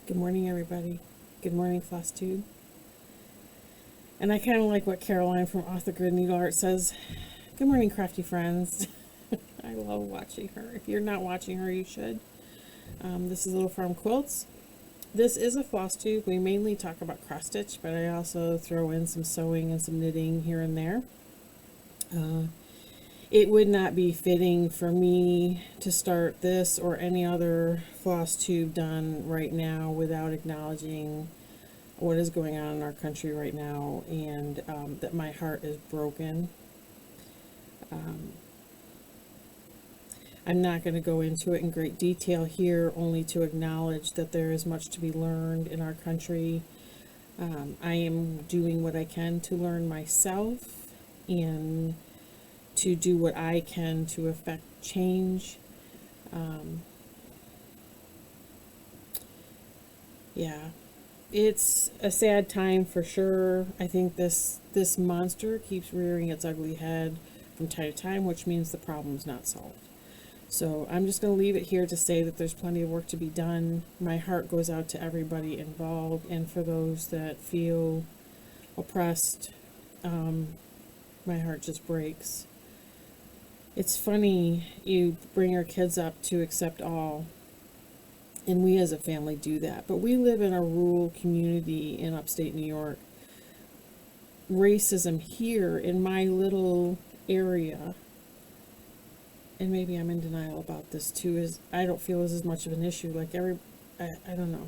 Good morning, everybody. Good morning, Flosstube. And I kind of like what Caroline from Off the Grid Needle Art says. Good morning, crafty friends. I love watching her. If you're not watching her, you should. This is Little Farm Quilts. This is a floss tube. We mainly talk about cross stitch, but I also throw in some sewing and some knitting here and there. It would not be fitting for me to start this or any other floss tube done right now without acknowledging what is going on in our country right now, and that my heart is broken. I'm not going to go into it in great detail here, only to acknowledge that there is much to be learned in our country. I am doing what I can to learn myself and to do what I can to affect change. Yeah, it's a sad time for sure. I think this monster keeps rearing its ugly head from time to time, which means the problem's not solved. So I'm just going to leave it here to say that there's plenty of work to be done. My heart goes out to everybody involved, and for those that feel oppressed, my heart just breaks. It's funny, you bring our kids up to accept all, and we as a family do that. But we live in a rural community in upstate New York. Racism here in my little area, and maybe I'm in denial about this too, is I don't feel is as much of an issue. Like I don't know.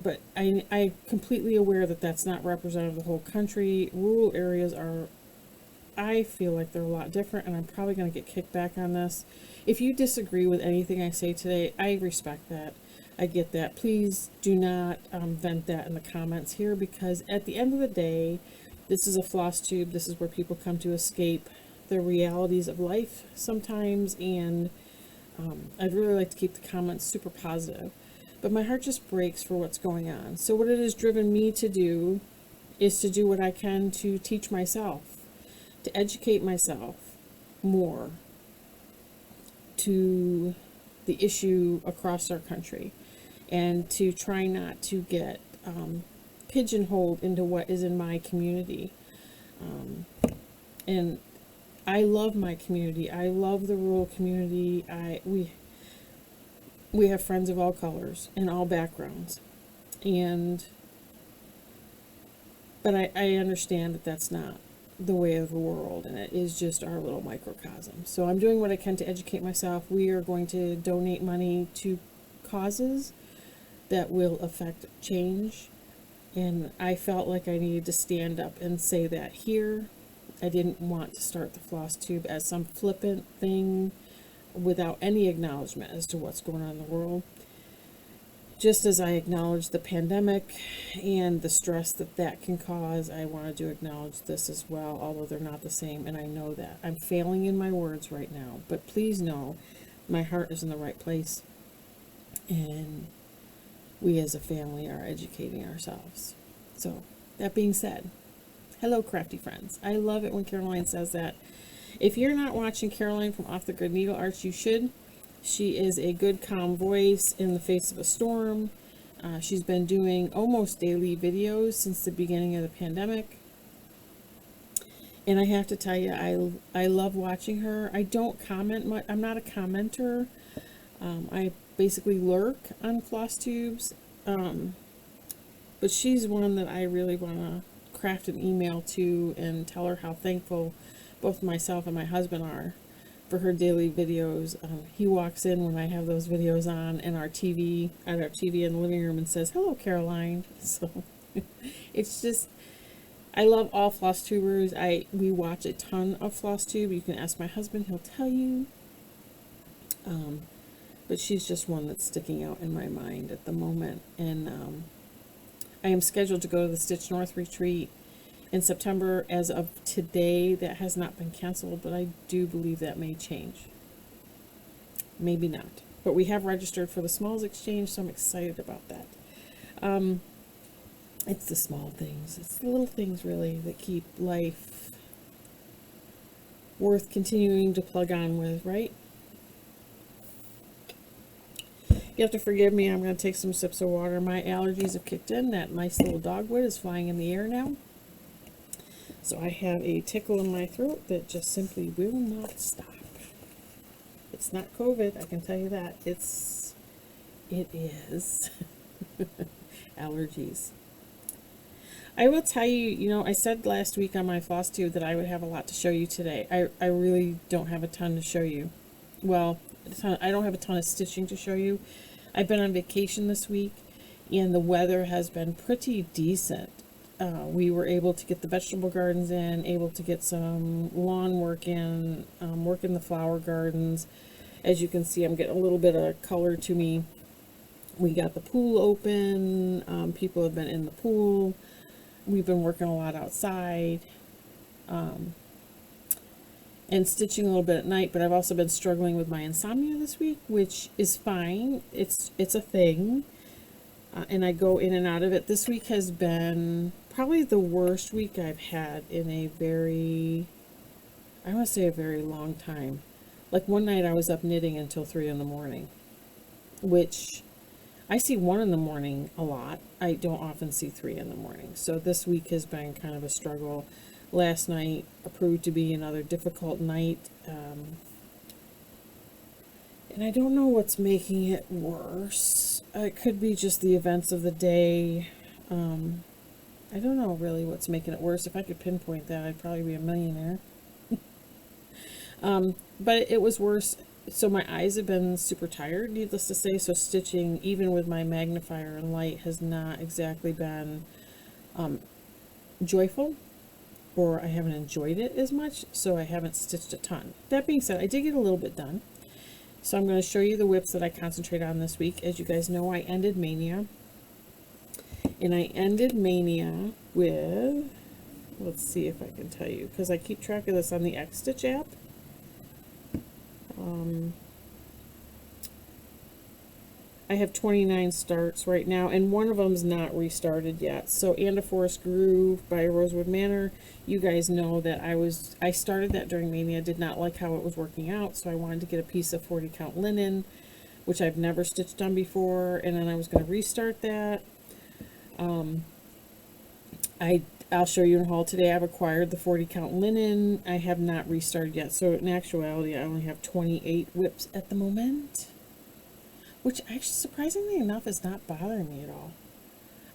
But I'm completely aware that that's not representative of the whole country. Rural areas are, I feel like they're a lot different, and I'm probably going to get kicked back on this. If you disagree with anything I say today, I respect that. I get that. Please do not vent that in the comments here, because at the end of the day, this is a floss tube. This is where people come to escape the realities of life sometimes, and I'd really like to keep the comments super positive. But my heart just breaks for what's going on. So what it has driven me to do is to do what I can to teach myself, to educate myself more to the issue across our country, and to try not to get pigeonholed into what is in my community. And I love my community. I love the rural community. We have friends of all colors and all backgrounds, but I understand that that's not the way of the world, and it is just our little microcosm. So I'm doing what I can to educate myself. We are going to donate money to causes that will affect change, and I felt like I needed to stand up and say that here. I didn't want to start the floss tube as some flippant thing without any acknowledgement as to what's going on in the world. Just as I acknowledge the pandemic and the stress that that can cause, I wanted to acknowledge this as well, although they're not the same, and I know that. I'm failing in my words right now, but please know my heart is in the right place, and we as a family are educating ourselves. So, that being said, hello, crafty friends. I love it when Caroline says that. If you're not watching Caroline from Off the Grid Needle Arts, you should. She is a good, calm voice in the face of a storm. She's been doing almost daily videos since the beginning of the pandemic. And I have to tell you, I love watching her. I don't comment much. I'm not a commenter. I basically lurk on floss tubes. But she's one that I really want to craft an email to and tell her how thankful both myself and my husband are for her daily videos. He walks in when I have those videos on, and our TV in the living room, and says, "Hello, Caroline." So it's just, I love all floss tubers. We watch a ton of floss tube. You can ask my husband, he'll tell you. But she's just one that's sticking out in my mind at the moment. And I am scheduled to go to the Stitch North retreat in September. As of today, that has not been canceled, but I do believe that may change. Maybe not. But we have registered for the Smalls Exchange, so I'm excited about that. It's the small things. It's the little things, really, that keep life worth continuing to plug on with, right? You have to forgive me. I'm going to take some sips of water. My allergies have kicked in. That nice little dogwood is flying in the air now. So I have a tickle in my throat that just simply will not stop. It's not COVID, I can tell you that. It is allergies. I will tell you, you know, I said last week on my Flosstube that I would have a lot to show you today. I really don't have a ton to show you. Well, I don't have a ton of stitching to show you. I've been on vacation this week, and the weather has been pretty decent. We were able to get the vegetable gardens in, able to get some lawn work in, work in the flower gardens. As you can see, I'm getting a little bit of color to me. We got the pool open. People have been in the pool. We've been working a lot outside. And stitching a little bit at night, but I've also been struggling with my insomnia this week, which is fine. It's a thing. And I go in and out of it. This week has been probably the worst week I've had in a very, I want to say a very long time. Like one night I was up knitting until 3 in the morning, which I see 1 in the morning a lot. I don't often see 3 in the morning. So this week has been kind of a struggle. Last night proved to be another difficult night. And I don't know what's making it worse. It could be just the events of the day. I don't know really what's making it worse. If I could pinpoint that, I'd probably be a millionaire. But it was worse. So my eyes have been super tired, needless to say. So stitching, even with my magnifier and light, has not exactly been joyful. Or I haven't enjoyed it as much. So I haven't stitched a ton. That being said, I did get a little bit done. So I'm going to show you the whips that I concentrate on this week. As you guys know, I ended Mania. And I ended Mania with, let's see if I can tell you, because I keep track of this on the X-Stitch app. I have 29 starts right now, and one of them's not restarted yet. So And a Forest Groove by Rosewood Manor. You guys know that I started that during Mania, did not like how it was working out, so I wanted to get a piece of 40 count linen, which I've never stitched on before, and then I was going to restart that. I'll show you in haul today. I've acquired the 40 count linen. I have not restarted yet, so in actuality I only have 28 whips at the moment, which actually surprisingly enough is not bothering me at all.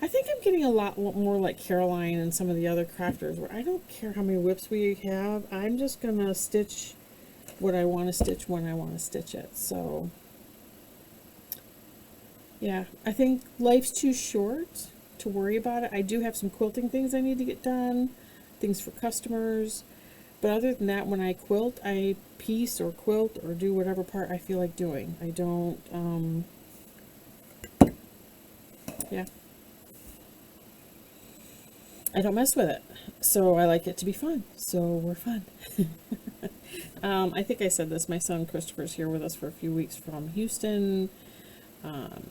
I think I'm getting a lot more like Caroline and some of the other crafters, where I don't care how many whips we have. I'm just gonna stitch what I want to stitch when I want to stitch it. So yeah, I think life's too short to worry about it. I do have some quilting things I need to get done, things for customers, but other than that, when I quilt, I piece or quilt or do whatever part I feel like doing. I don't yeah, I don't mess with it. So I like it to be fun. So we're fun. I think I said this. My son Christopher's here with us for a few weeks from Houston.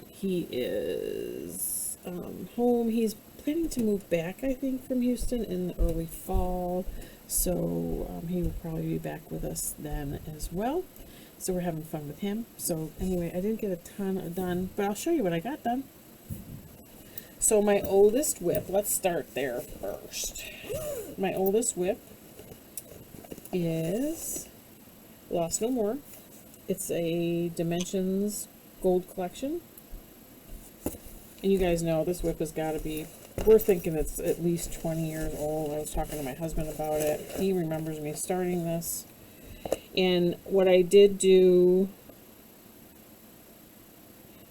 He is home. He's planning to move back, I think, from Houston in the early fall. So he will probably be back with us then as well. So we're having fun with him. So anyway, I didn't get a ton done, but I'll show you what I got done. So my oldest whip, let's start there first. My oldest whip is Lost No More. It's a Dimensions Gold Collection. And you guys know this whip has got to be, we're thinking it's at least 20 years old. I was talking to my husband about it. He remembers me starting this. And what I did do,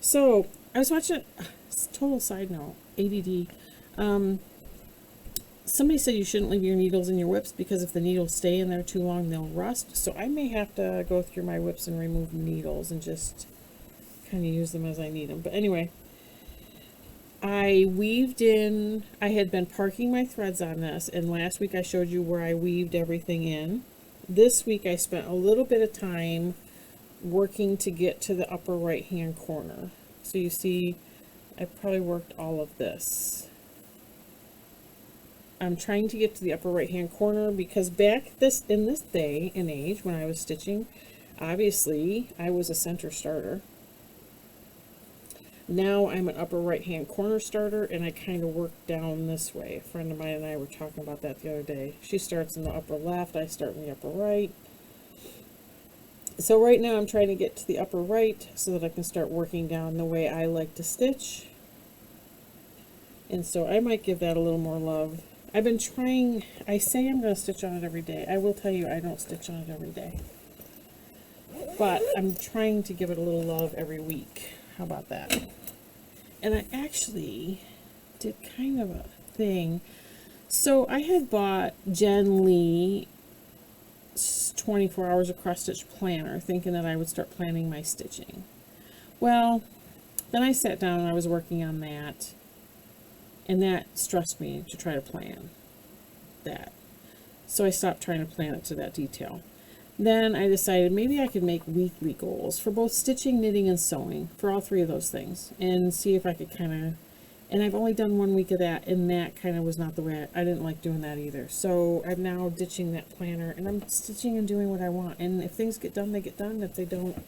so I was watching, total side note, ADD. Somebody said you shouldn't leave your needles in your whips because if the needles stay in there too long, they'll rust. So I may have to go through my whips and remove needles and just kind of use them as I need them. But anyway, I weaved in, I had been parking my threads on this, and last week I showed you where I weaved everything in. This week I spent a little bit of time working to get to the upper right hand corner. So you see, I probably worked all of this. I'm trying to get to the upper right hand corner because back in this day and age when I was stitching, obviously I was a center starter. Now I'm an upper right hand corner starter, and I kind of work down this way. A friend of mine and I were talking about that the other day. She starts in the upper left, I start in the upper right. So right now I'm trying to get to the upper right so that I can start working down the way I like to stitch. And so I might give that a little more love. I've been trying, I say I'm going to stitch on it every day. I will tell you I don't stitch on it every day. But I'm trying to give it a little love every week. How about that? And I actually did kind of a thing. So I had bought Jen Lee 24 hours of cross stitch planner, thinking that I would start planning my stitching. Well, then I sat down and I was working on that, and that stressed me to try to plan that. So I stopped trying to plan it to that detail. Then I decided maybe I could make weekly goals for both stitching, knitting, and sewing, for all three of those things, and see if I could kind of, and I've only done 1 week of that, and that kind of was not the way, I didn't like doing that either. So I'm now ditching that planner, and I'm stitching and doing what I want, and if things get done, they get done. If they don't,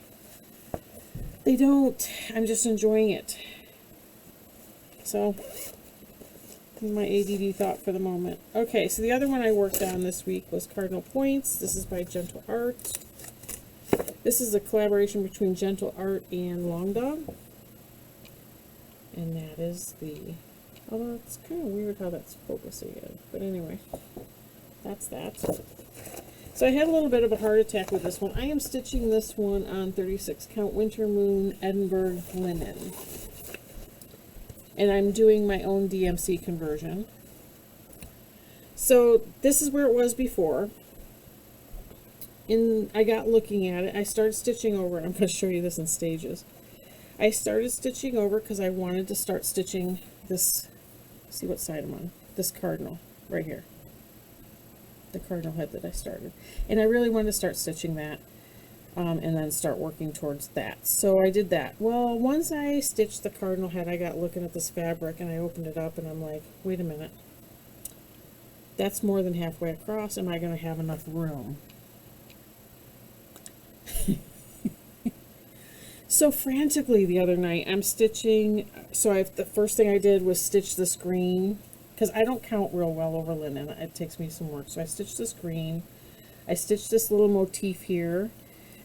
they don't. I'm just enjoying it. So my ADD thought for the moment. Okay, so the other one I worked on this week was Cardinal Points. This is by Gentle Art. This is a collaboration between Gentle Art and Long Dog. And that is the, although it's kind of weird how that's focusing in. But anyway, that's that. So I had a little bit of a heart attack with this one. I am stitching this one on 36 count Winter Moon Edinburgh linen. And I'm doing my own DMC conversion. So this is where it was before. I got looking at it. I started stitching over. I'm going to show you this in stages. I started stitching over because I wanted to start stitching this. See what side I'm on. This cardinal right here. The cardinal head that I started. And I really wanted to start stitching that. And then start working towards that. So I did that. Well, once I stitched the cardinal head, I got looking at this fabric and I opened it up and I'm like, wait a minute. That's more than halfway across. Am I going to have enough room? So frantically the other night, I'm stitching. So the first thing I did was stitch this green, because I don't count real well over linen. It takes me some work. So I stitched this green. I stitched this little motif here.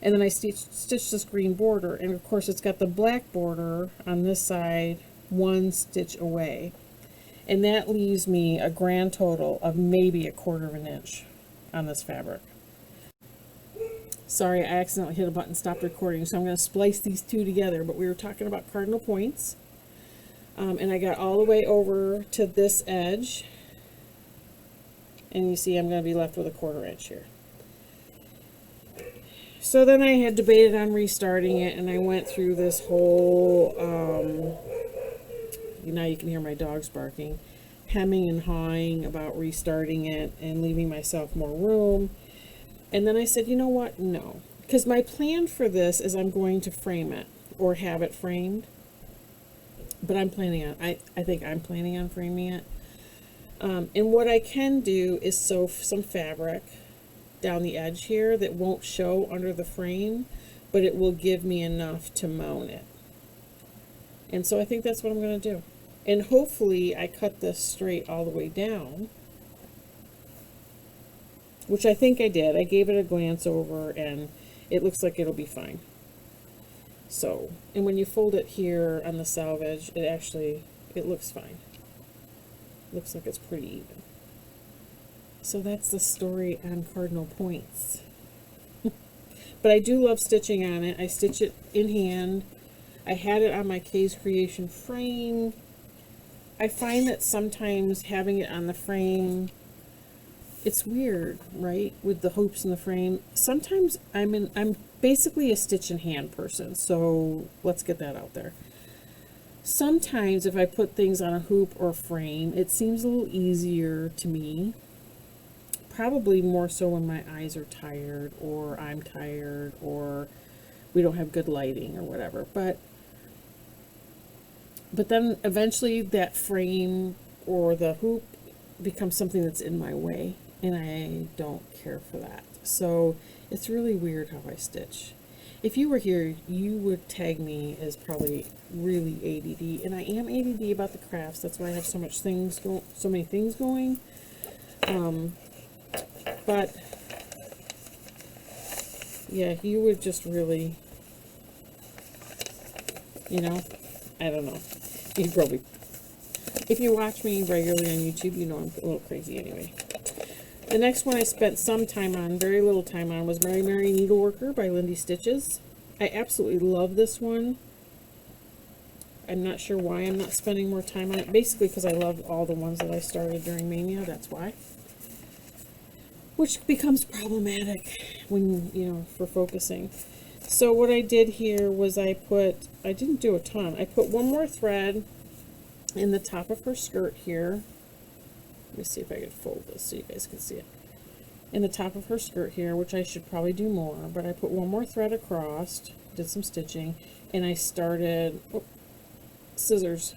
And then I stitched this green border, and of course it's got the black border on this side, 1 stitch away. And that leaves me a grand total of maybe 1/4 of an inch on this fabric. Sorry, I accidentally hit a button, stopped recording, so I'm going to splice these two together, but we were talking about Cardinal Points. And I got all the way over to this edge, and you see I'm going to be left with 1/4 inch here. So then I had debated on restarting it, and I went through this whole, now you can hear my dogs barking, hemming and hawing about restarting it and leaving myself more room. And then I said, you know what, no. Because my plan for this is I'm going to frame it, or have it framed. But I'm planning on, I think I'm planning on framing it. And what I can do is sew some fabric down the edge here that won't show under the frame, but it will give me enough to mount it. And so I think that's what I'm going to do. And hopefully I cut this straight all the way down, which I think I did. I gave it a glance over and it looks like it'll be fine. So, and when you fold it here on the selvage, it looks fine. Looks like it's pretty even. So that's the story on Cardinal Points. But I do love stitching on it. I stitch it in hand. I had it on my Kay's Creation frame. I find that sometimes having it on the frame, it's weird, right? With the hoops in the frame. Sometimes I'm basically a stitch in hand person, so let's get that out there. Sometimes if I put things on a hoop or frame, it seems a little easier to me. Probably more so when my eyes are tired, or I'm tired, or we don't have good lighting or whatever. But then eventually that frame or the hoop becomes something that's in my way, and I don't care for that. So it's really weird how I stitch. if you were here, you would tag me as probably really ADD, and I am ADD about the crafts. That's why I have so many things going. But yeah, you would just really, you know, I don't know. You probably, if you watch me regularly on YouTube, you know I'm a little crazy anyway. The next one I spent some time on, very little time on, was Mary Mary Needleworker by Lindy Stitches. I absolutely love this one. I'm not sure why I'm not spending more time on it. Basically because I love all the ones that I started during Mania, that's why. Which becomes problematic when, you know, for focusing. So what I did here was I didn't do a ton. I put one more thread in the top of her skirt here. Let me see if I can fold this so you guys can see it. In the top of her skirt here, which I should probably do more, but I put one more thread across, did some stitching, and I started, scissors.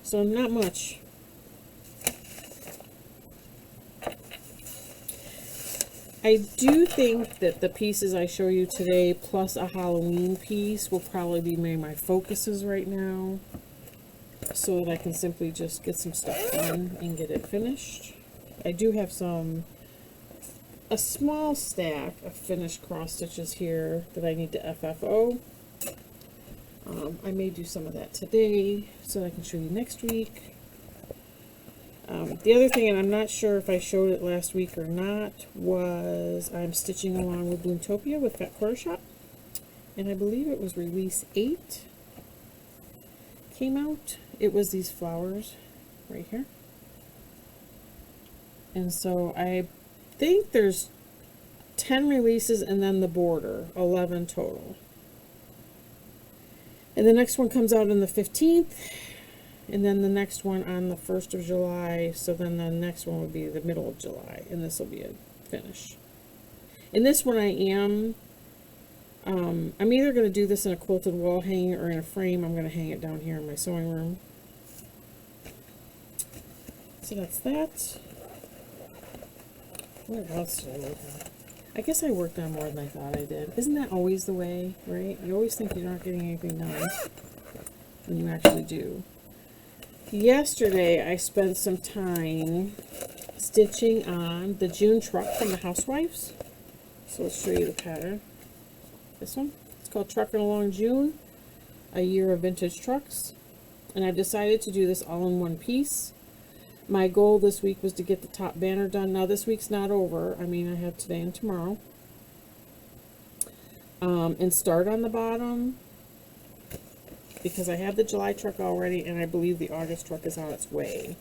So not much. I do think that the pieces I show you today, plus a Halloween piece, will probably be my focuses right now, so that I can simply just get some stuff done and get it finished. I do have a small stack of finished cross stitches here that I need to FFO. I may do some of that today so that I can show you next week. The other thing, and I'm not sure if I showed it last week or not, was I'm stitching along with Bloomtopia with Fat Quarter Shop, and I believe it was release 8 came out. It was these flowers right here, and so I think there's 10 releases and then the border, 11 total. And the next one comes out on the 15th, and then the next one on the 1st of July, so then the next one would be the middle of July, and this will be a finish. In this one I am, I'm either going to do this in a quilted wall hanger or in a frame. I'm going to hang it down here in my sewing room. So that's that. What else did I work on? I guess I worked on more than I thought I did. Isn't that always the way, right? You always think you're not getting anything done when you actually do. Yesterday I spent some time stitching on the June truck from the Housewives. So let's show you the pattern. This one, it's called Trucking Along June, a year of vintage trucks. And I've decided to do this all in one piece. My goal this week was to get the top banner done. Now this week's not over. I mean, I have today and tomorrow. And start on the bottom, because I have the July truck already, and I believe the August truck is on its way.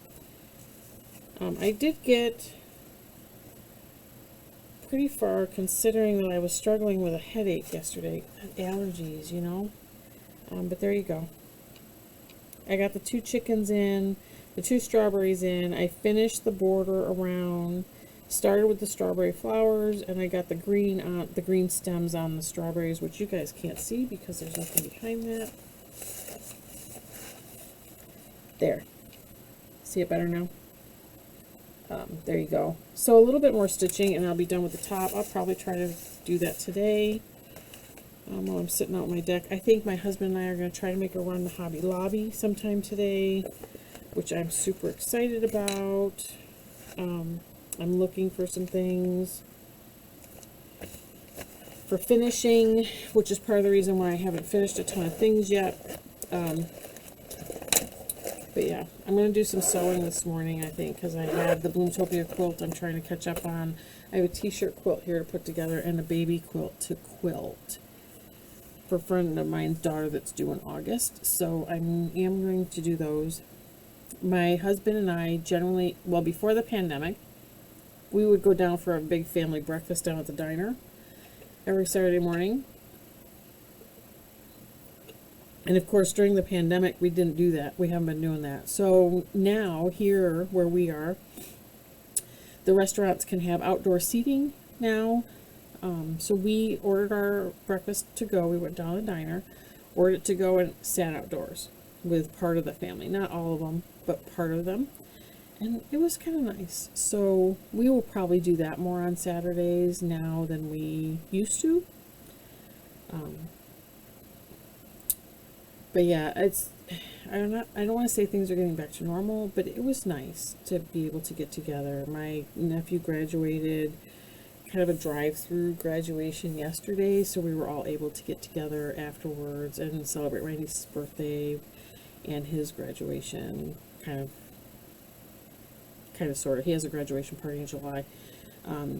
I did get pretty far, considering that I was struggling with a headache yesterday. Allergies, you know. But there you go. I got the 2 chickens in, the 2 strawberries in. I finished the border around, started with the strawberry flowers, and I got the green stems on the strawberries, which you guys can't see because there's nothing behind that. There. See it better now? There you go. So a little bit more stitching and I'll be done with the top. I'll probably try to do that today while I'm sitting out on my deck. I think my husband and I are going to try to make a run to Hobby Lobby sometime today, which I'm super excited about. I'm looking for some things for finishing, which is part of the reason why I haven't finished a ton of things yet. But yeah, I'm going to do some sewing this morning, I think, because I have the Bloomtopia quilt I'm trying to catch up on. I have a t-shirt quilt here to put together and a baby quilt to quilt for a friend of mine's daughter that's due in August. So I am going to do those. My husband and I generally, well, before the pandemic, we would go down for a big family breakfast down at the diner every Saturday morning. And of course, during the pandemic, we didn't do that. We haven't been doing that. So now, here where we are, the restaurants can have outdoor seating now. So we ordered our breakfast to go. We went down to the diner, ordered it to go, and sat outdoors with part of the family. Not all of them, but part of them. And it was kind of nice. So we will probably do that more on Saturdays now than we used to. Um, but yeah, I don't want to say things are getting back to normal, but it was nice to be able to get together. My nephew graduated, kind of a drive-through graduation yesterday, so we were all able to get together afterwards and celebrate Randy's birthday and his graduation, kind of sort of. He has a graduation party in July.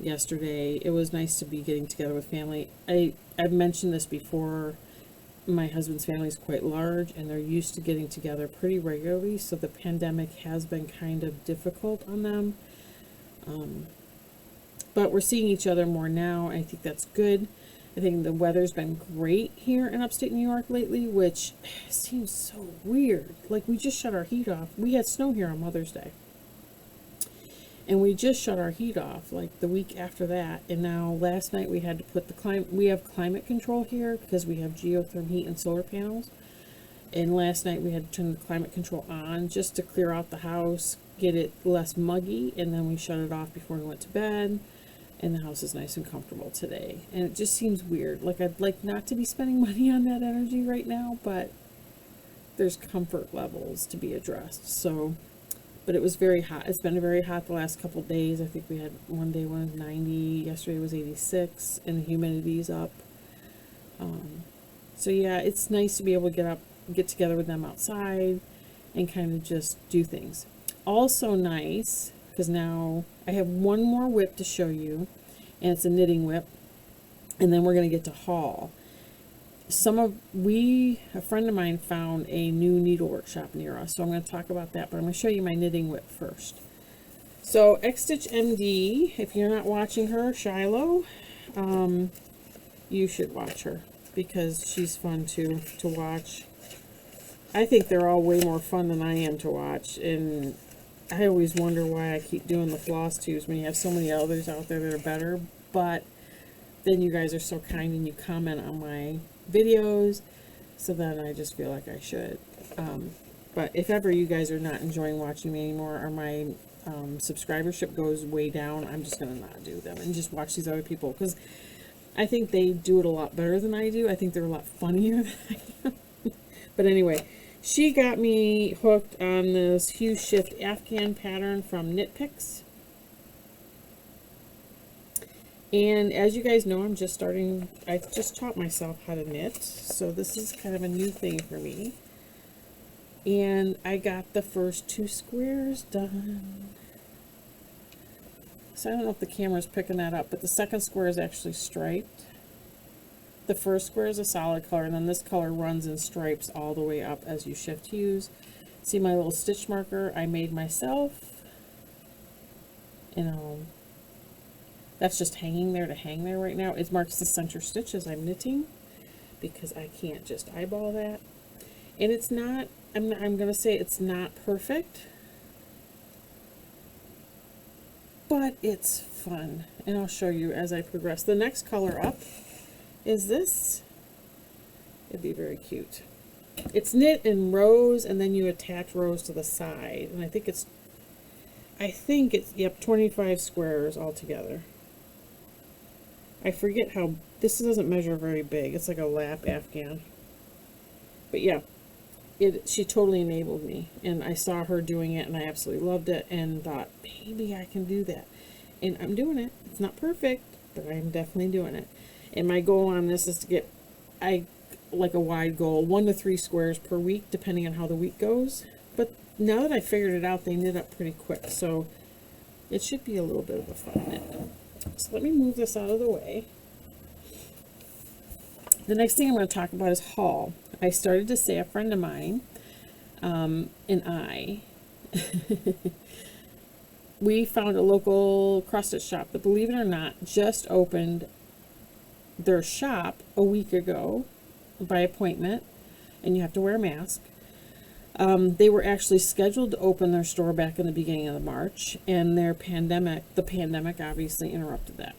Yesterday, it was nice to be getting together with family. I've mentioned this before. My husband's family is quite large, and they're used to getting together pretty regularly, so the pandemic has been kind of difficult on them. But we're seeing each other more now. I think that's good. I think the weather's been great here in upstate New York lately, which seems so weird. Like, we just shut our heat off. We had snow here on Mother's Day. And we just shut our heat off like the week after that. And now last night we had to put we have climate control here because we have geothermal heat and solar panels. And last night we had to turn the climate control on just to clear out the house, get it less muggy, and then we shut it off before we went to bed. And the house is nice and comfortable today. And it just seems weird. Like, I'd like not to be spending money on that energy right now, but there's comfort levels to be addressed. So, but it was very hot. It's been very hot the last couple of days. I think we had one day was 90, yesterday was 86, and the humidity's up. So yeah, it's nice to be able to get together with them outside and kind of just do things. Also nice, because now I have one more whip to show you, and it's a knitting whip, and then we're going to get to haul. A friend of mine found a new needle workshop near us, so I'm going to talk about that, but I'm going to show you my knitting whip first. So X Stitch MD, if you're not watching her, Shiloh, you should watch her because she's fun to watch. I think they're all way more fun than I am to watch, and I always wonder why I keep doing the floss tubes when you have so many others out there that are better, but then you guys are so kind and you comment on my videos, so then I just feel like I should. But if ever you guys are not enjoying watching me anymore, or my subscribership goes way down, I'm just gonna not do them and just watch these other people, because I think they do it a lot better than I do. I think they're a lot funnier than I am. But anyway, she got me hooked on this Hue Shift Afghan pattern from Knit Picks. And as you guys know, I just taught myself how to knit, so this is kind of a new thing for me. And I got the first 2 squares done. So I don't know if the camera's picking that up, but the second square is actually striped. The first square is a solid color, and then this color runs in stripes all the way up as you shift hues. See my little stitch marker I made myself? And that's just hanging there to hang there right now. It marks the center stitch as I'm knitting, because I can't just eyeball that. And it's not, I'm going to say it's not perfect, but it's fun. And I'll show you as I progress. The next color up is this. It'd be very cute. It's knit in rows, and then you attach rows to the side. And I think it's, yep, 25 squares altogether. I forget how, this doesn't measure very big. It's like a lap Afghan. But yeah, she totally enabled me. And I saw her doing it, and I absolutely loved it, and thought, maybe I can do that. And I'm doing it. It's not perfect, but I'm definitely doing it. And my goal on this is to get, like a wide goal, 1 to 3 squares per week, depending on how the week goes. But now that I figured it out, they knit up pretty quick, so it should be a little bit of a fun knit. So let me move this out of the way. The next thing I'm going to talk about is haul. I started to say a friend of mine and I, we found a local cross-stitch shop that, believe it or not, just opened their shop a week ago by appointment, and you have to wear a mask. They were actually scheduled to open their store back in the beginning of March, and the pandemic obviously interrupted that.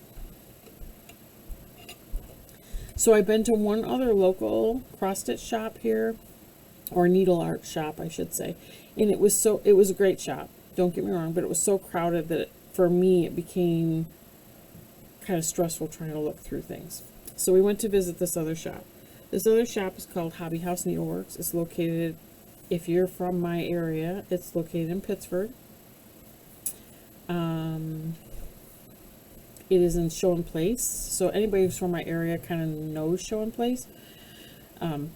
So I've been to one other local cross-stitch shop here, or needle art shop, I should say, and it was a great shop, don't get me wrong, but it was so crowded that for me it became kind of stressful trying to look through things. So we went to visit this other shop. This other shop is called Hobby House Needleworks. It's located, if you're from my area, it's located in Pittsburgh. It is in Show and Place, so anybody who's from my area kind of knows Show and Place. And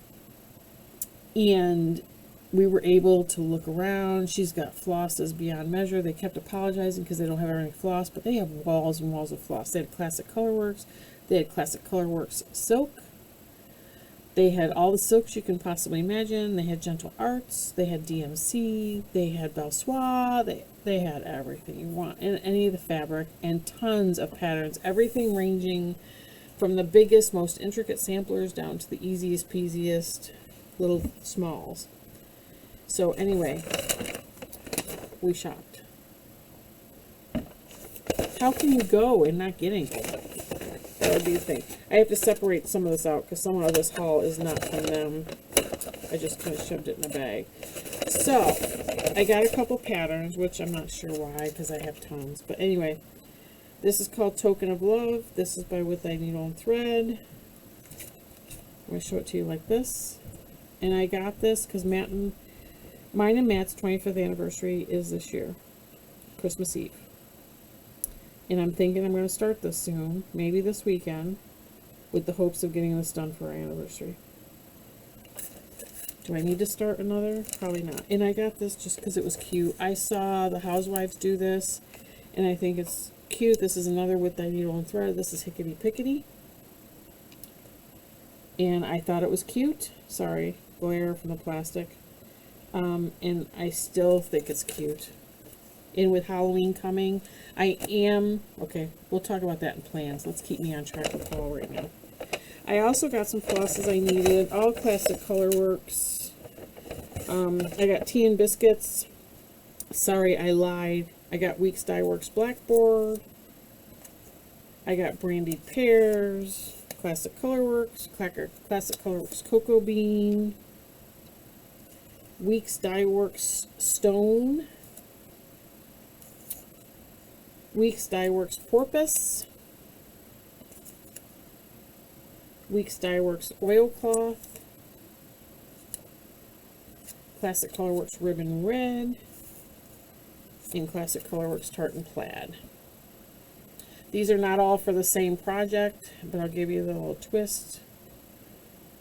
we were able to look around. She's got flosses beyond measure. They kept apologizing because they don't have any floss, but they have walls and walls of floss. They had Classic Colorworks. They had Classic Colorworks silk. They had all the silks you can possibly imagine. They had Gentle Arts. They had DMC. They had Belsois. They had everything you want in any of the fabric, and tons of patterns. Everything ranging from the biggest, most intricate samplers down to the easiest peasiest little smalls. So anyway, we shopped. How can you go and not get anything? That would be the thing. I have to separate some of this out because some of this haul is not from them. I just kind of shoved it in a bag. So, I got a couple patterns, which I'm not sure why because I have tons. But anyway, this is called Token of Love. This is by With Thy Needle and Thread. I'm going to show it to you like this. And I got this because mine and Matt's 25th anniversary is this year, Christmas Eve. And I'm thinking I'm going to start this soon, maybe this weekend, with the hopes of getting this done for our anniversary. Do I need to start another? Probably not. And I got this just because it was cute. I saw the housewives do this, and I think it's cute. This is another With Thy Needle and Thread. This is Hickety Pickety. And I thought it was cute. Sorry, glare from the plastic. And I still think it's cute. And with Halloween coming, okay, we'll talk about that in plans. Let's keep me on track with fall right now. I also got some flosses I needed, all Classic Colorworks. I got Tea and Biscuits. Sorry, I lied. I got Weeks Dye Works Blackboard. I got Brandied Pears, Classic Colorworks, Classic Colorworks Cocoa Bean, Weeks Dye Works Stone, Weeks Dye Works Porpoise, Weeks Dye Works Oilcloth, Classic Colorworks Ribbon Red, and Classic Colorworks Tartan Plaid. These are not all for the same project, but I'll give you the little twist.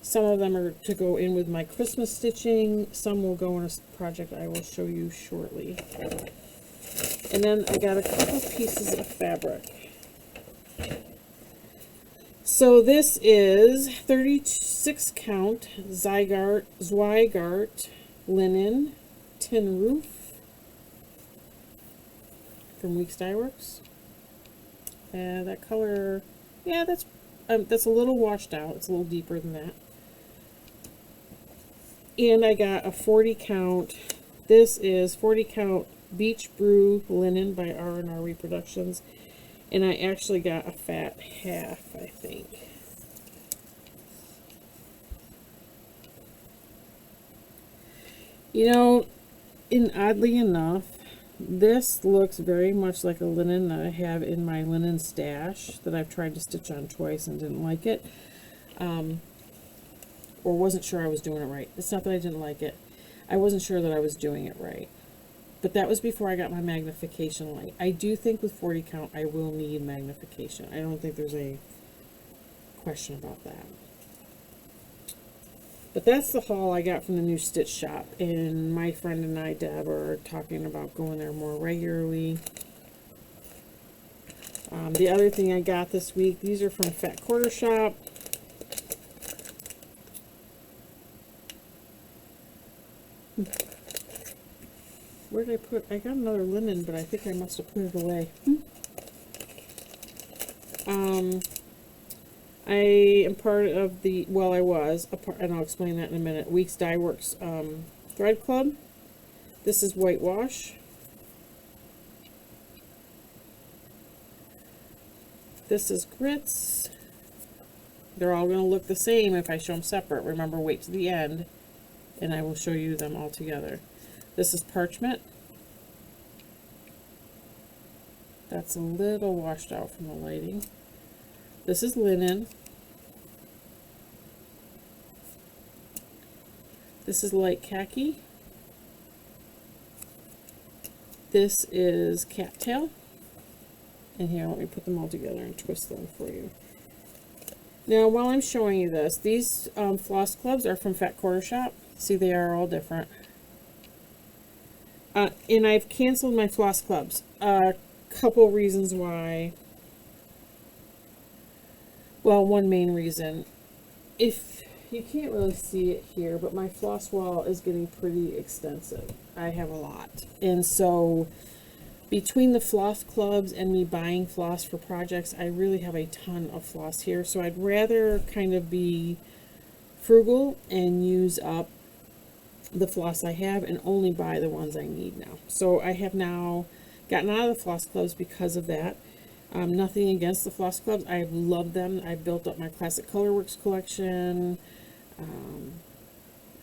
Some of them are to go in with my Christmas stitching. Some will go in a project I will show you shortly. And then I got a couple pieces of fabric. So this is 36 count Zweigart linen tin roof from Weeks Dye Works. That color, yeah, that's a little washed out. It's a little deeper than that. And I got a 40 count. This is 40 count Beach Brew linen by R&R Reproductions. And I actually got a fat half, I think. You know, and oddly enough, this looks very much like a linen that I have in my linen stash that I've tried to stitch on twice and didn't like it. Or wasn't sure I was doing it right. It's not that I didn't like it. I wasn't sure that I was doing it right. But that was before I got my magnification light. I do think with 40 count I will need magnification. I don't think there's a question about that. But that's the haul I got from the new stitch shop. And my friend and I, Deb, are talking about going there more regularly. The other thing I got this week, these are from Fat Quarter Shop. Where did I put? I got another linen, but I think I must have put it away. I am part of the, well, I was a part, and I'll explain that in a minute, Weeks Dye Works Thread Club. This is whitewash. This is grits. They're all going to look the same if I show them separate. Remember, wait to the end, and I will show you them all together. This is parchment. That's a little washed out from the lighting. This is linen. This is light khaki. This is cattail. And here, let me put them all together and twist them for you. Now, while I'm showing you this, these floss clubs are from Fat Quarter Shop. See, they are all different. And I've canceled my floss clubs. A couple reasons why. Well, one main reason. If you can't really see it here, but my floss wall is getting pretty extensive. I have a lot. And so between the floss clubs and me buying floss for projects, I really have a ton of floss here. So I'd rather kind of be frugal and use up the floss I have and only buy the ones I need now. So I have now gotten out of the floss clubs because of that. Nothing against the floss clubs. I love them. I built up my Classic Colorworks collection.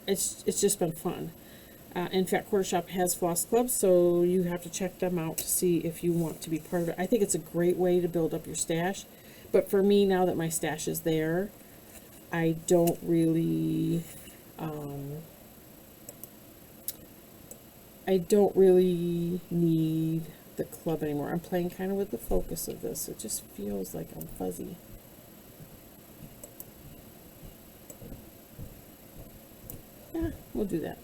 It's just been fun. And Fat Quarter Shop has floss clubs, so you have to check them out to see if you want to be part of it. I think it's a great way to build up your stash. But for me, now that my stash is there, I don't really need the club anymore. I'm playing kind of with the focus of this. It just feels like I'm fuzzy. Yeah, we'll do that.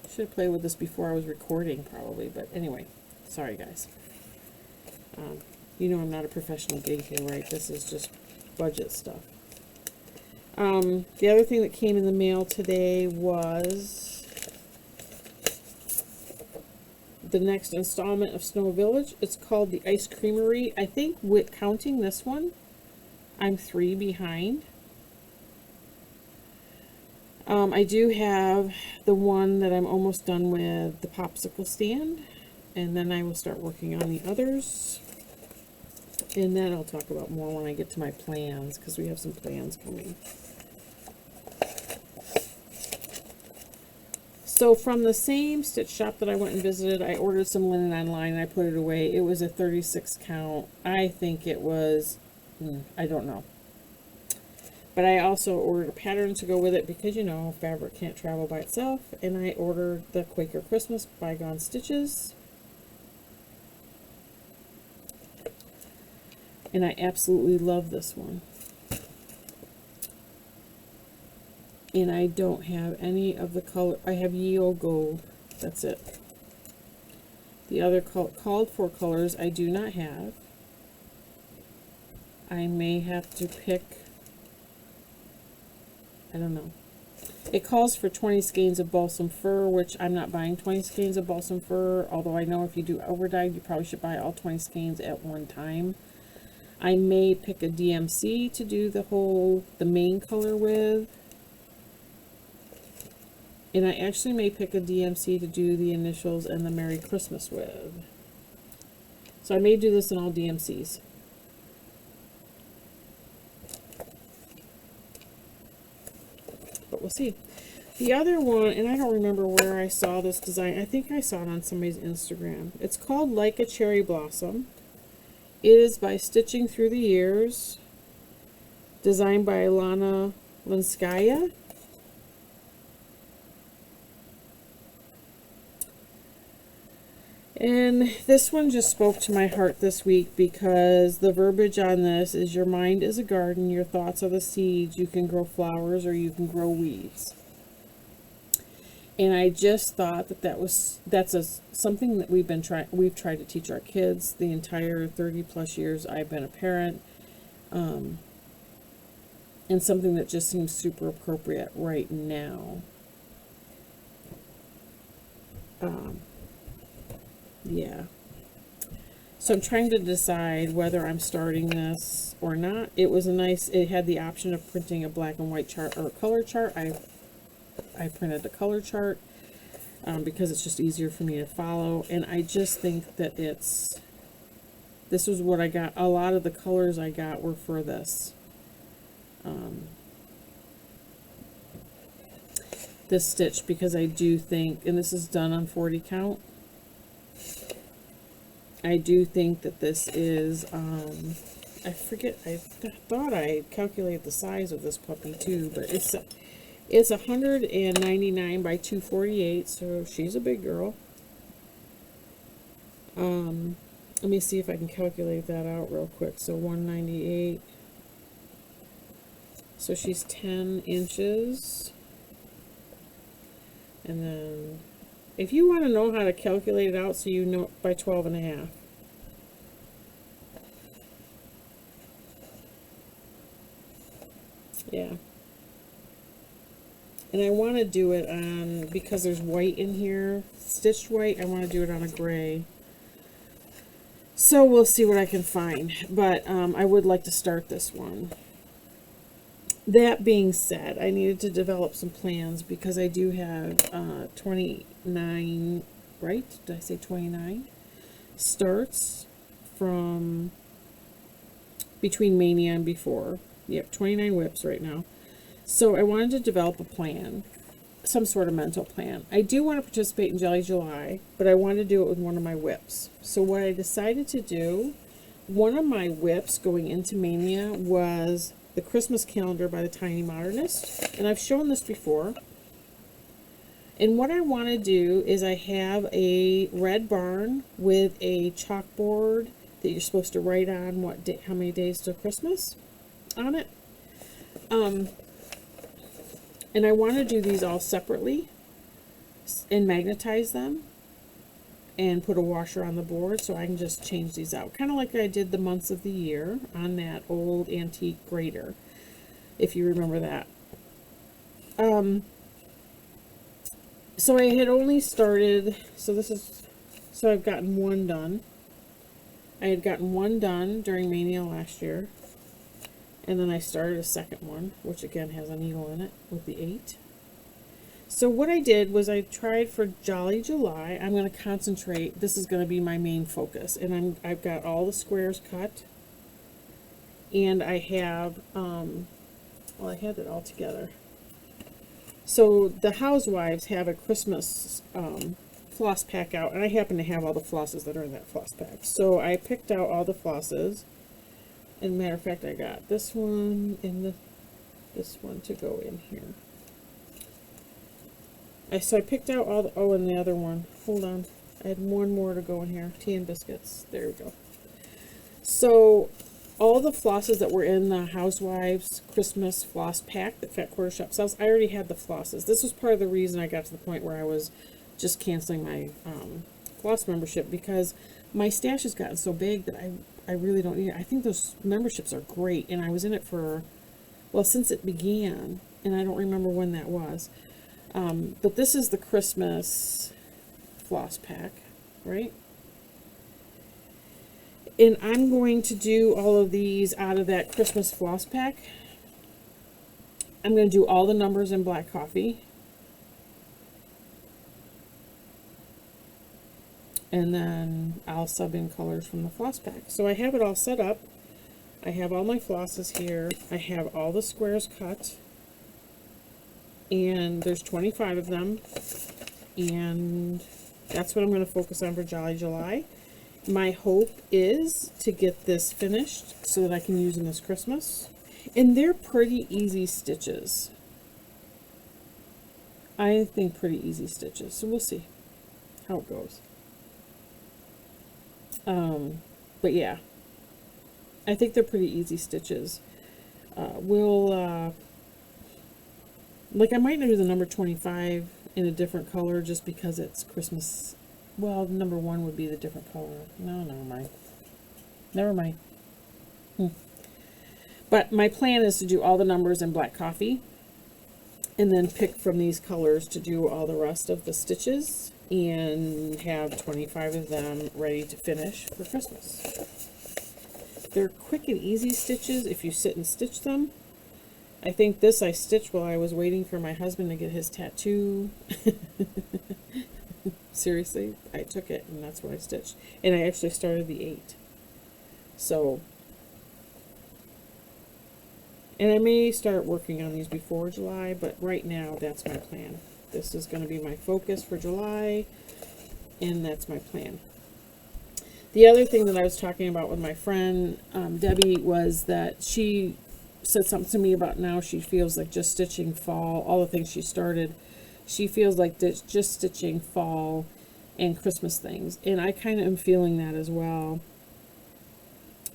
Should have played with this before I was recording probably, but anyway, sorry guys. You know I'm not a professional gig here, right? This is just budget stuff. The other thing that came in the mail today was the next installment of Snow Village. It's called the Ice Creamery. I think with counting this one, I'm 3 behind. I do have the one that I'm almost done with, the popsicle stand, and then I will start working on the others. And then I'll talk about more when I get to my plans, because we have some plans coming. So from the same stitch shop that I went and visited, I ordered some linen online and I put it away. It was a 36 count. I think it was, I don't know. But I also ordered a pattern to go with it because, you know, fabric can't travel by itself. And I ordered the Quaker Christmas Bygone Stitches. And I absolutely love this one. And I don't have any of the color. I have Ye Olde Gold. That's it. The other called for colors I do not have. I may have to pick, I don't know. It calls for 20 skeins of balsam fir, which I'm not buying 20 skeins of balsam fir, although I know if you do overdyed, you probably should buy all 20 skeins at one time. I may pick a DMC to do the main color with. And I actually may pick a DMC to do the initials and the Merry Christmas with. So I may do this in all DMCs. But we'll see. The other one, and I don't remember where I saw this design. I think I saw it on somebody's Instagram. It's called Like a Cherry Blossom. It is by Stitching Through the Years. Designed by Lana Linskaya. And this one just spoke to my heart this week because the verbiage on this is your mind is a garden, your thoughts are the seeds, you can grow flowers or you can grow weeds. And I just thought that's something that we've tried to teach our kids the entire 30 plus years I've been a parent. And something that just seems super appropriate right now. Yeah. So I'm trying to decide whether I'm starting this or not. It had the option of printing a black and white chart or a color chart. I printed a color chart because it's just easier for me to follow. And I just think that this was what I got. A lot of the colors I got were for this. This stitch, because I do think, and this is done on 40 count. I do think that this is, I forget, I thought I calculated the size of this puppy too, but It's 199 by 248, so she's a big girl. Let me see if I can calculate that out real quick. So 198. So she's 10 inches. And then, if you want to know how to calculate it out so you know, by 12 and a half. Yeah. And I want to do it on, because there's white in here, stitched white, I want to do it on a gray. So we'll see what I can find. But I would like to start this one. That being said, I needed to develop some plans because I do have 29, right? Did I say 29? Starts from between Mania and before. Yep, 29 whips right now. So I wanted to develop a plan, some sort of mental plan. I do want to participate in Jolly July, but I want to do it with one of my whips. So what I decided to do, one of my whips going into Mania was the Christmas calendar by the Tiny Modernist. And I've shown this before. And what I want to do is I have a red barn with a chalkboard that you're supposed to write on what day, how many days till Christmas on it. And I want to do these all separately and magnetize them and put a washer on the board so I can just change these out. Kind of like I did the months of the year on that old antique grater, if you remember that. So I had only started, so I've gotten one done. I had gotten one done during Mania last year. And then I started a second one, which again has a needle in it with the 8. So what I did was I tried for Jolly July. I'm going to concentrate. This is going to be my main focus. And I've got all the squares cut. And I have, well, I had it all together. So the housewives have a Christmas floss pack out. And I happen to have all the flosses that are in that floss pack. So I picked out all the flosses. And matter of fact, I got this one and this one to go in here. So I picked out all the, oh, and the other one. Hold on. I had one more to go in here. Tea and biscuits. There we go. So all the flosses that were in the Housewives Christmas floss pack that Fat Quarter Shop sells, I already had the flosses. This was part of the reason I got to the point where I was just canceling my floss membership, because my stash has gotten so big that I really don't need it. I think those memberships are great, and I was in it for, well, since it began, and I don't remember when that was. But this is the Christmas floss pack, right? And I'm going to do all of these out of that Christmas floss pack. I'm going to do all the numbers in black coffee. And then I'll sub in colors from the floss pack. So I have it all set up. I have all my flosses here. I have all the squares cut. And there's 25 of them. And that's what I'm going to focus on for Jolly July. My hope is to get this finished so that I can use them this Christmas. And they're pretty easy stitches. I think pretty easy stitches. So we'll see how it goes. But yeah, I think they're pretty easy stitches. Like I might do the number 25 in a different color just because it's Christmas. Well, number 1 would be the different color. No, never mind. Never mind. But my plan is to do all the numbers in black coffee and then pick from these colors to do all the rest of the stitches and have 25 of them ready to finish for Christmas. They're quick and easy stitches if you sit and stitch them. I think this I stitched while I was waiting for my husband to get his tattoo. Seriously, I took it and that's what I stitched. And I actually started the 8. So, and I may start working on these before July, but right now that's my plan. This is going to be my focus for July, and that's my plan. The other thing that I was talking about with my friend Debbie was that she said something to me about now she feels like just stitching fall, all the things she started, she feels like just stitching fall and Christmas things. And I kind of am feeling that as well.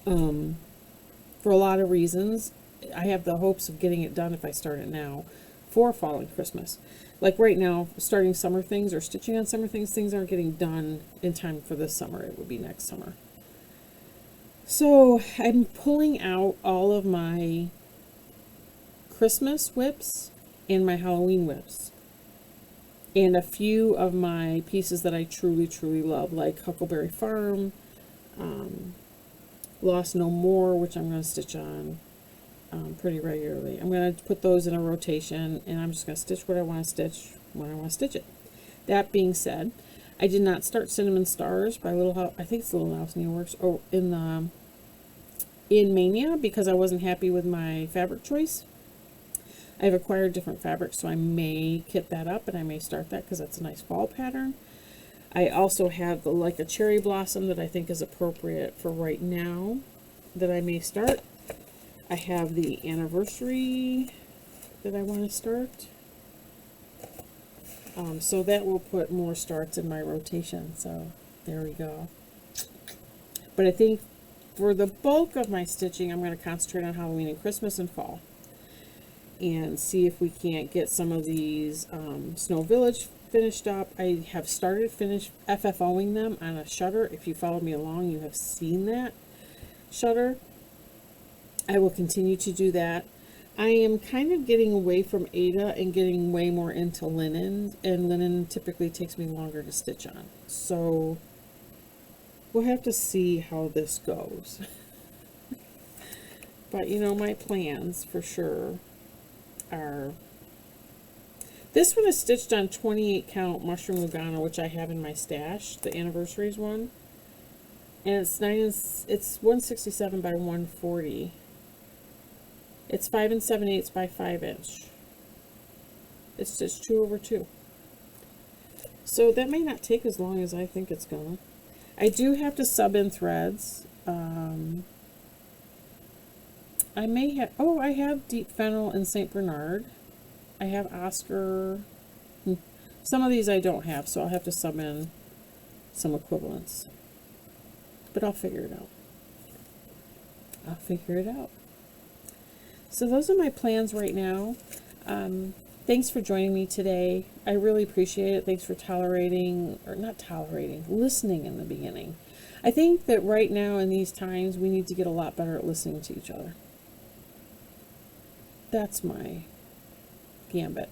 For a lot of reasons. I have the hopes of getting it done if I start it now for fall and Christmas. Like right now, starting summer things or stitching on summer things, things aren't getting done in time for this summer. It would be next summer. So I'm pulling out all of my Christmas whips and my Halloween whips. And a few of my pieces that I truly, truly love, like Huckleberry Farm, Lost No More, which I'm going to stitch on pretty regularly. I'm going to put those in a rotation, and I'm just going to stitch what I want to stitch when I want to stitch it. That being said, I did not start Cinnamon Stars by Little House, I think it's Little House Needleworks, or in Mania, because I wasn't happy with my fabric choice. I've acquired different fabrics, so I may kit that up, and I may start that because that's a nice fall pattern. I also have like a cherry blossom that I think is appropriate for right now that I may start. I have the anniversary that I want to start. So that will put more starts in my rotation. So there we go. But I think for the bulk of my stitching, I'm going to concentrate on Halloween and Christmas and fall. And see if we can't get some of these Snow Village finished up. I have started FFOing them on a shutter. If you followed me along, you have seen that shutter. I will continue to do that. I am kind of getting away from Ada and getting way more into linen, and linen typically takes me longer to stitch on. So we'll have to see how this goes. But you know, my plans for sure are, this one is stitched on 28 count Mushroom Lugano, which I have in my stash, the anniversaries one, and it's 167 by 140. It's 5 7/8 by 5 inch. It's just 2/2. So that may not take as long as I think it's gonna. I do have to sub in threads. I may have, I have Deep Fennel and St. Bernard. I have Oscar. Some of these I don't have, so I'll have to sub in some equivalents. But I'll figure it out. I'll figure it out. So those are my plans right now. Thanks for joining me today. I really appreciate it. Thanks for listening in the beginning. I think that right now in these times, we need to get a lot better at listening to each other. That's my gambit.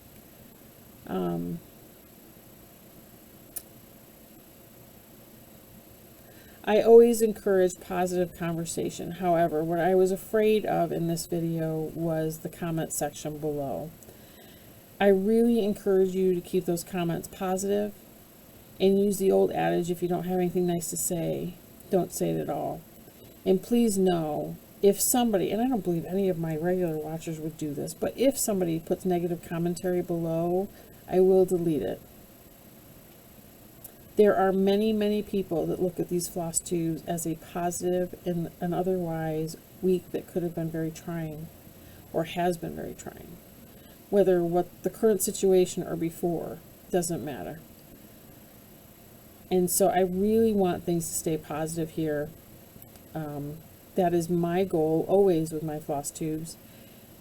I always encourage positive conversation. However, what I was afraid of in this video was the comment section below. I really encourage you to keep those comments positive and use the old adage, if you don't have anything nice to say, don't say it at all. And please know, if somebody, and I don't believe any of my regular watchers would do this, but if somebody puts negative commentary below, I will delete it. There are many, many people that look at these floss tubes as a positive in an otherwise week that could have been very trying, or has been very trying. Whether what the current situation or before, doesn't matter. And so I really want things to stay positive here. That is my goal always with my floss tubes.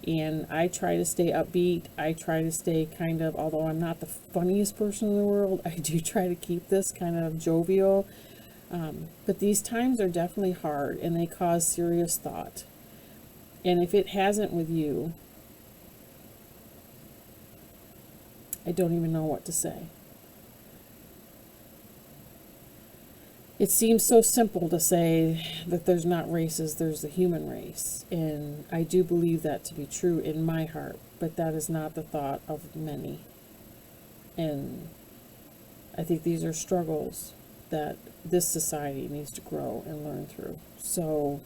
And I try to stay upbeat. I try to stay kind of, although I'm not the funniest person in the world, I do try to keep this kind of jovial. But these times are definitely hard, and they cause serious thought. And if it hasn't with you, I don't even know what to say. It seems so simple to say that there's not races, there's the human race. And I do believe that to be true in my heart, but that is not the thought of many. And I think these are struggles that this society needs to grow and learn through. So,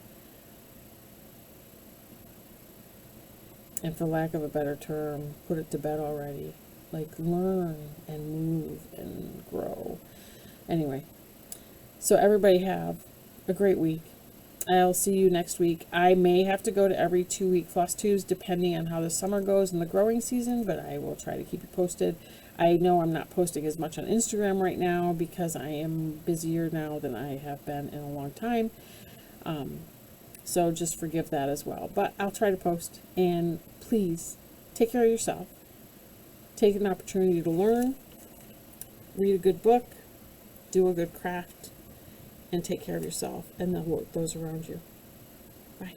and for lack of a better term, put it to bed already. Like, learn and move and grow. Anyway. So everybody have a great week. I'll see you next week. I may have to go to every 2-week floss tubes depending on how the summer goes and the growing season, but I will try to keep you posted. I know I'm not posting as much on Instagram right now because I am busier now than I have been in a long time. So just forgive that as well. But I'll try to post. And please, take care of yourself. Take an opportunity to learn. Read a good book. Do a good craft. And take care of yourself and those around you. Bye.